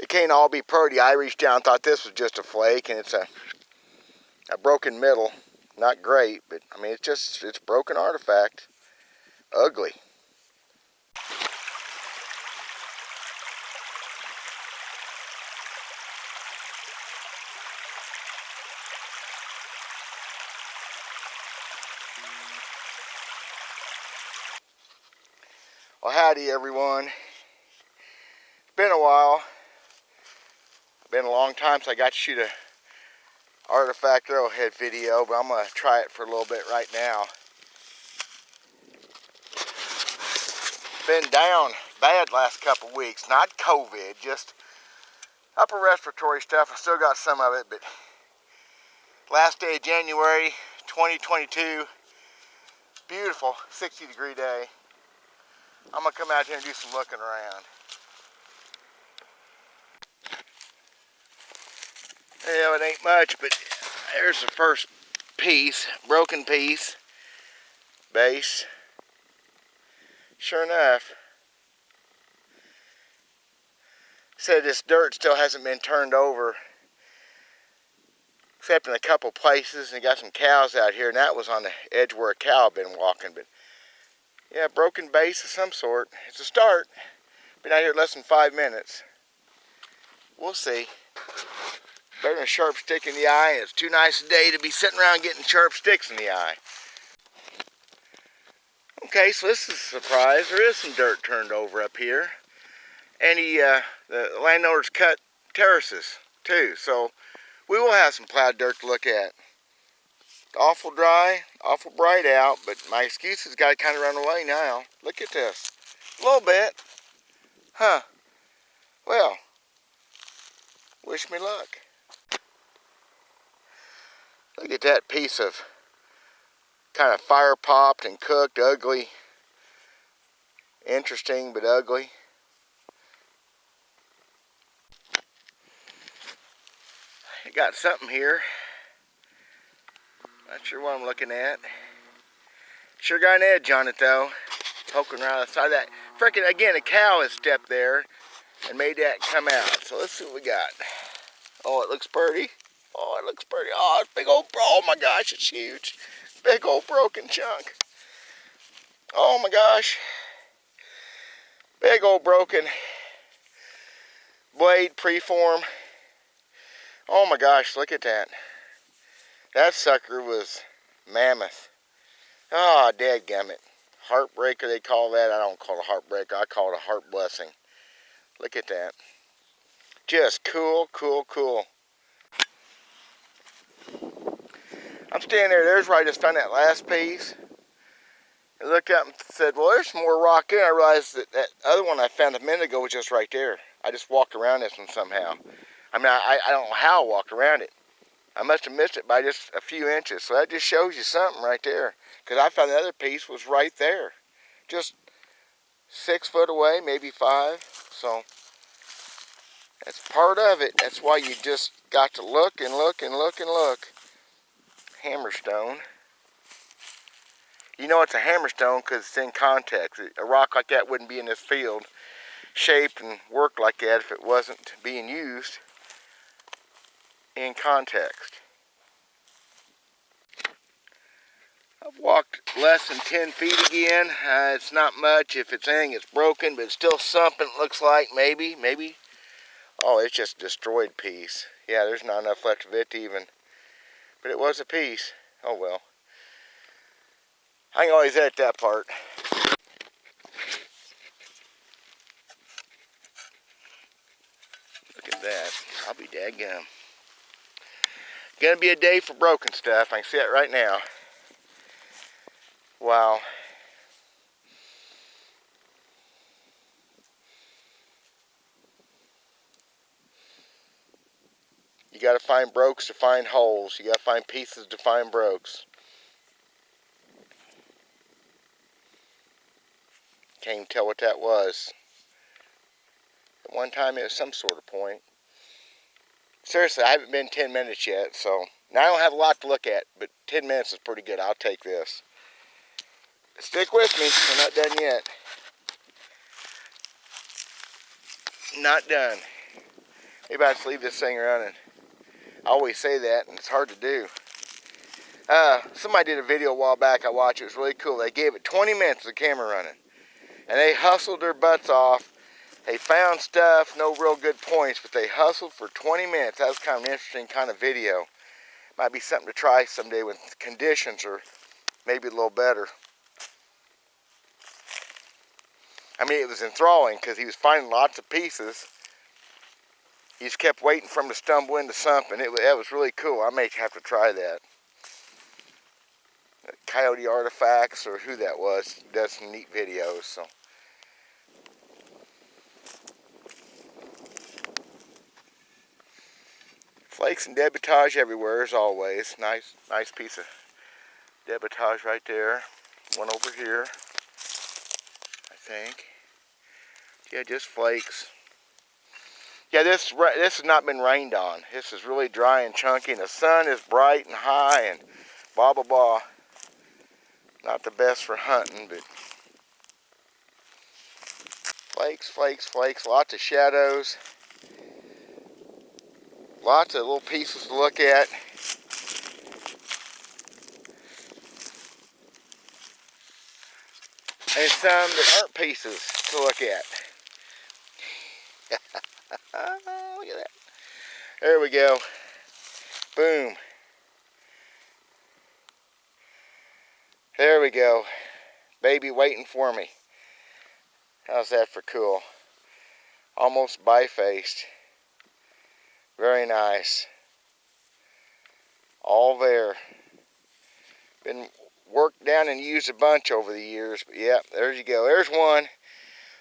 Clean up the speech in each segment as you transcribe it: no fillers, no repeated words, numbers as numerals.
can't all be pretty. I reached down and thought this was just a flake, and it's a broken middle. Not great, but I mean, it's broken artifact. Ugly. Well, howdy everyone. It's been a while. Been a long time since I got to shoot a artifact arrowhead video, but I'm going to try it for a little bit right now. Been down bad last couple weeks. Not COVID, just upper respiratory stuff. I still got some of it, but last day of January 2022, beautiful 60-degree day. I'm going to come out here and do some looking around. Yeah, it ain't much, but there's the first piece, broken piece, base. Sure enough, said this dirt still hasn't been turned over, except in a couple places, and got some cows out here, and that was on the edge where a cow had been walking. But yeah, broken base of some sort. It's a start. Been out here less than 5 minutes. We'll see. Better than a sharp stick in the eye. It's too nice a day to be sitting around getting sharp sticks in the eye. Okay, so this is a surprise. There is some dirt turned over up here. And the landowners cut terraces too. So we will have some plowed dirt to look at. Awful dry, awful bright out, but my excuses got to kind of run away now. Look at this. A little bit. Huh. Well, wish me luck. Look at that piece of kind of fire popped and cooked, ugly. Interesting, but ugly. I got something here. Not sure what I'm looking at. Sure got an edge on it though. Poking around the side of that. Frickin', again, a cow has stepped there and made that come out. So let's see what we got. Oh, it looks pretty. Oh, it looks pretty. Oh, it's big old, oh my gosh, it's huge. Big old broken chunk. Oh my gosh. Big old broken blade preform. Oh my gosh, look at that. That sucker was mammoth. Oh, dadgummit. Heartbreaker, they call that. I don't call it a heartbreaker. I call it a heart blessing. Look at that. Just cool, cool, cool. I'm standing there. There's where I just found that last piece. I looked up and said, well, there's some more rock in. I realized that that other one I found a minute ago was just right there. I just walked around this one somehow. I mean, I don't know how I walked around it. I must have missed it by just a few inches. So that just shows you something right there. Because I found the other piece was right there. Just 6 foot away, maybe 5. So that's part of it. That's why you just got to look and look and look and look. Hammerstone. You know it's a hammerstone because it's in context. A rock like that wouldn't be in this field, shaped and worked like that if it wasn't being used in context. I've walked less than 10 feet again. It's not much. If it's anything, it's broken, but it's still something. It looks like maybe. Oh, it's just a destroyed piece. Yeah, there's not enough left of it to even, but it was a piece. Oh well. I can always edit that part. Look at that. I'll be dadgum. Gonna be a day for broken stuff. I can see it right now. Wow. You gotta find brokes to find holes. You gotta find pieces to find brokes. Can't even tell what that was. At one time it was some sort of point. Seriously, I haven't been 10 minutes yet, so now I don't have a lot to look at, but 10 minutes is pretty good. I'll take this. Stick with me, we're not done yet. Not done. Maybe I just leave this thing running. I always say that, and it's hard to do. Somebody did a video a while back I watched. It was really cool. They gave it 20 minutes with the camera running. And they hustled their butts off. They found stuff, no real good points, but they hustled for 20 minutes. That was kind of an interesting kind of video. Might be something to try someday when conditions are maybe a little better. I mean, it was enthralling because he was finding lots of pieces. He just kept waiting for him to stumble into something. That was really cool. I may have to try that. Coyote Artifacts, or who that was, does some neat videos. So. Flakes and debutage everywhere as always. Nice piece of debutage right there. One over here, I think. Yeah, just flakes. Yeah, this has not been rained on. This is really dry and chunky, and the sun is bright and high, and blah blah blah. Not the best for hunting, but flakes, flakes, flakes. Lots of shadows. Lots of little pieces to look at. And some that aren't pieces to look at. Look at that. There we go. Boom. There we go. Baby waiting for me. How's that for cool? Almost bifaced. Very nice. All there. Been worked down and used a bunch over the years. But yeah, there you go. There's one.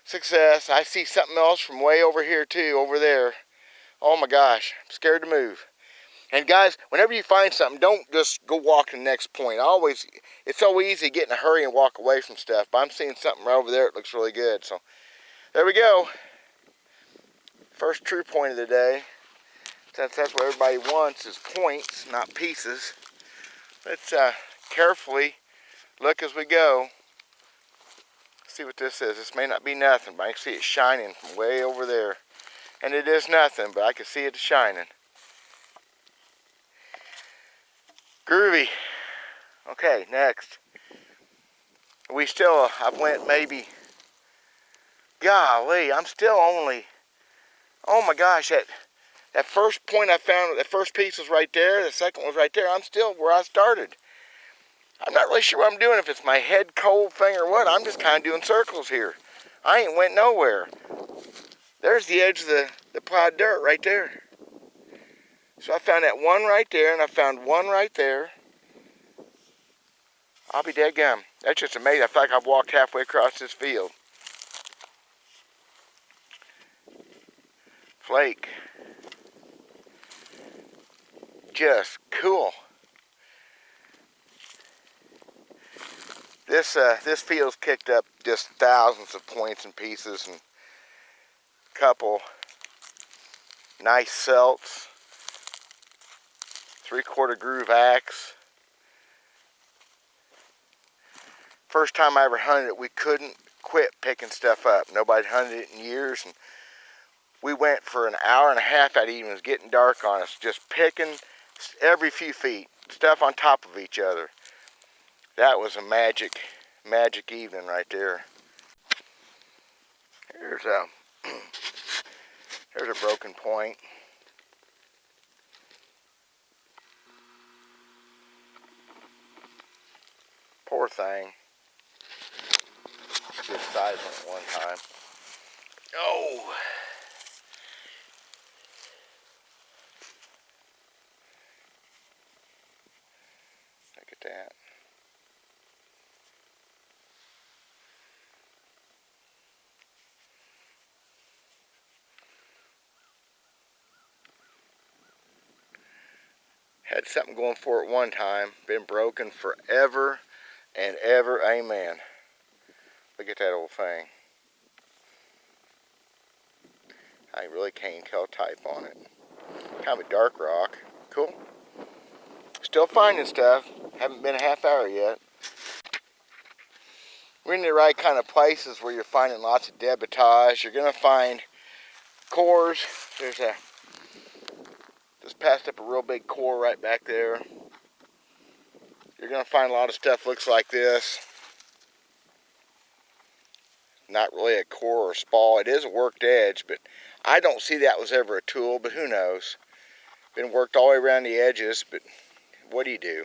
Success. I see something else from way over here too, over there. Oh my gosh, I'm scared to move. And guys, whenever you find something, don't just go walk to the next point. It's so easy to get in a hurry and walk away from stuff. But I'm seeing something right over there that looks really good. So there we go. First true point of the day. Since that's what everybody wants is points, not pieces. Let's carefully look as we go. See what this is. This may not be nothing, but I can see it shining from way over there. And it is nothing, but I can see it shining. Groovy. Okay, next. I've went maybe, golly, I'm still only, oh my gosh, that first point I found, that first piece was right there, the second one was right there. I'm still where I started. I'm not really sure what I'm doing, if it's my head cold thing or what. I'm just kind of doing circles here. I ain't went nowhere. There's the edge of the plowed dirt right there. So I found that one right there, and I found one right there. I'll be dead gum. That's just amazing. I feel like I've walked halfway across this field. Flake. Just cool. This field's kicked up just thousands of points and pieces, and a couple nice celts, 3/4 groove axe. First time I ever hunted it, we couldn't quit picking stuff up. Nobody hunted it in years, and we went for an hour and a half that evening. It was getting dark on us, just picking every few feet, stuff on top of each other. That was a magic evening right there. There's a broken point. Poor thing. Good size one at one time. Oh! Look at that. Had something going for it one time. Been broken forever and ever. Amen. Look at that old thing. I really can't tell type on it. Kind of a dark rock. Cool. Still finding stuff. Haven't been a half hour yet. We're in the right kind of places where you're finding lots of debutage. You're going to find cores. There's a Just passed up a real big core right back there. You're going to find a lot of stuff looks like this. Not really a core or spall. It is a worked edge, but I don't see that was ever a tool, but who knows. Been worked all the way around the edges, but what do you do?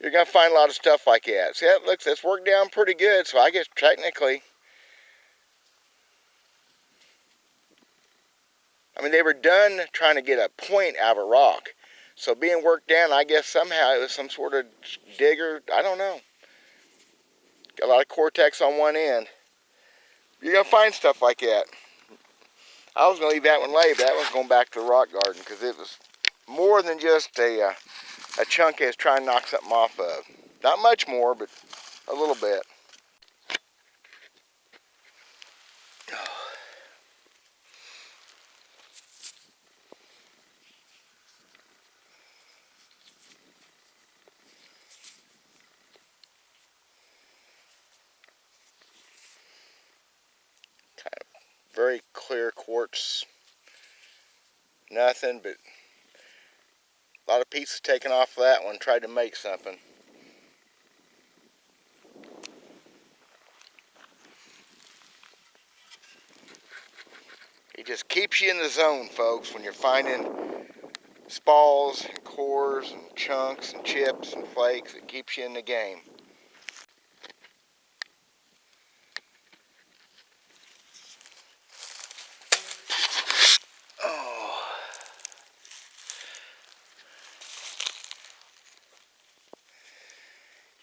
You're going to find a lot of stuff like that. See, that looks, that's worked down pretty good, so I guess technically, I mean, they were done trying to get a point out of a rock. So being worked down, I guess somehow it was some sort of digger, I don't know. Got a lot of cortex on one end. You're going to find stuff like that. I was going to leave that one lay, but that one's going back to the rock garden because it was more than just a chunk I was trying to knock something off of. Not much more, but a little bit. Very clear quartz, nothing but a lot of pieces taken off of that one, tried to make something. It just keeps you in the zone, folks, when you're finding spalls and cores and chunks and chips and flakes. It keeps you in the game.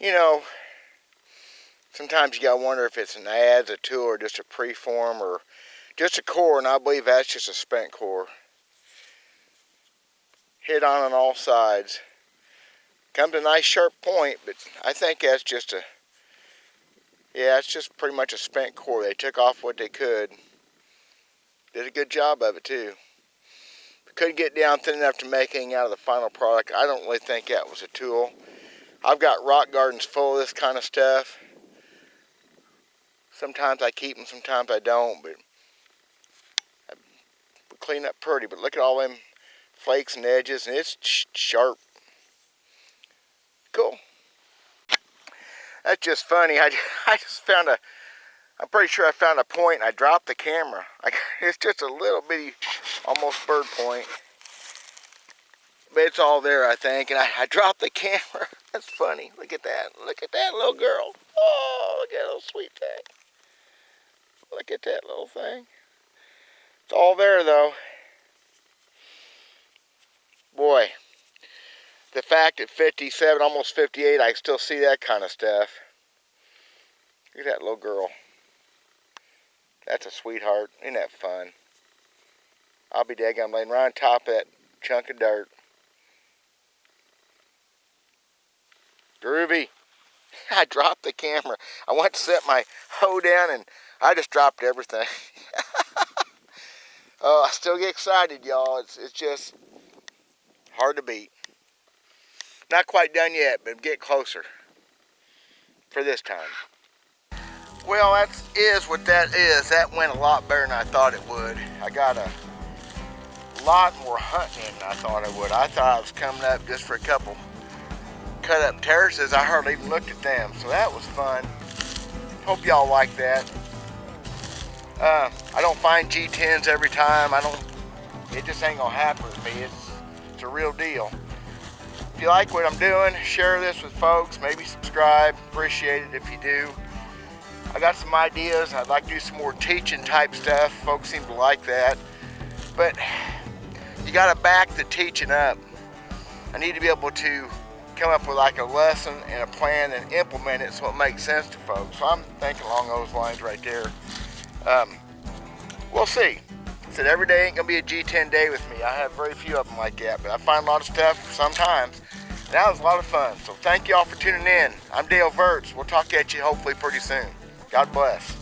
You know, sometimes you gotta wonder if it's an adze, a tool, or just a preform, or just a core, and I believe that's just a spent core. Hit on all sides. Comes to a nice sharp point, but I think that's just a, yeah, it's just pretty much a spent core. They took off what they could. Did a good job of it too. Couldn't get down thin enough to make anything out of the final product. I don't really think that was a tool. I've got rock gardens full of this kind of stuff. Sometimes I keep them, sometimes I don't, but I clean up pretty. But look at all them flakes and edges, and it's sharp. Cool. That's just funny. I just found I'm pretty sure I found a point and I dropped the camera. It's just a little bitty, almost bird point. But it's all there, I think, and I dropped the camera. That's funny. Look at that. Look at that little girl. Oh, look at that little sweet thing. Look at that little thing. It's all there, though. Boy, the fact at 57, almost 58, I still see that kind of stuff. Look at that little girl. That's a sweetheart. Isn't that fun? I'll be daggone laying right on top of that chunk of dirt. Groovy. I dropped the camera. I went to set my hoe down and I just dropped everything. Oh, I still get excited, y'all. It's just hard to beat. Not quite done yet, but get closer for this time. Well, that is what that is. That went a lot better than I thought it would. I got a lot more hunting in than I thought I would. I thought I was coming up just for a couple cut up terraces. I hardly even looked at them, so that was fun. Hope y'all like that. I don't find G10s every time. It just ain't gonna happen with me. It's a real deal. If you like what I'm doing, share this with folks. Maybe subscribe. Appreciate it if you do. I got some ideas. I'd like to do some more teaching type stuff. Folks seem to like that. But you gotta back the teaching up. I need to be able to come up with like a lesson and a plan and implement it so it makes sense to folks. So I'm thinking along those lines right there. We'll see. I said every day ain't gonna be a G10 day with me. I have very few of them like that, but I find a lot of stuff sometimes. And that was a lot of fun. So thank you all for tuning in. I'm Dale Verts. We'll talk at you hopefully pretty soon. God bless.